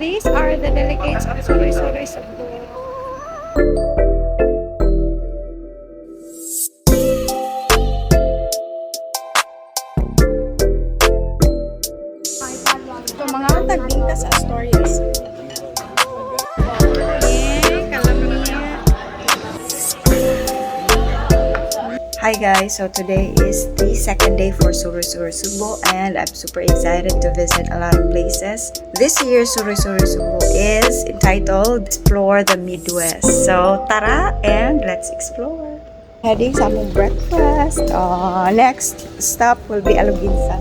these are the delegates of Suroy Sugbo. Ito mga tagbingka sa stories. Hi guys, so today is the second day for Suroy Sugbo and I'm super excited to visit a lot of places. This year Suroy Sugbo is entitled Explore the Midwest. So tara and let's explore. Heading sa among breakfast. Next stop will be Aloguinsan.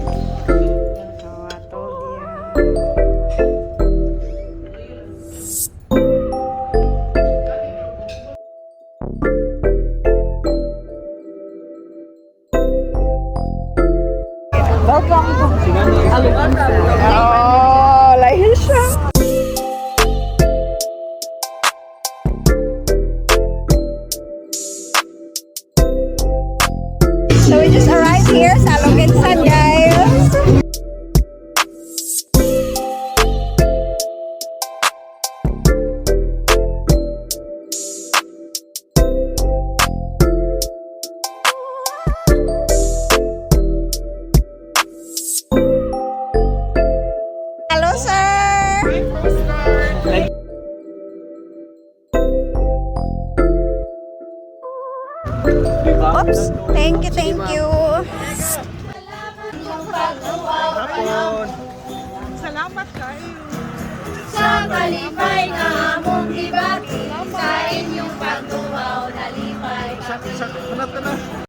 So I told you. Welcome to Aloguinsan. Oh, lahin siya. So we just arrived here sa Aloguinsan, guys. Hello, sir. Oops. Thank you. Salamat kayo. Sa kalipay na among gibati, sa inyong pagtuwaw, nalipay kami.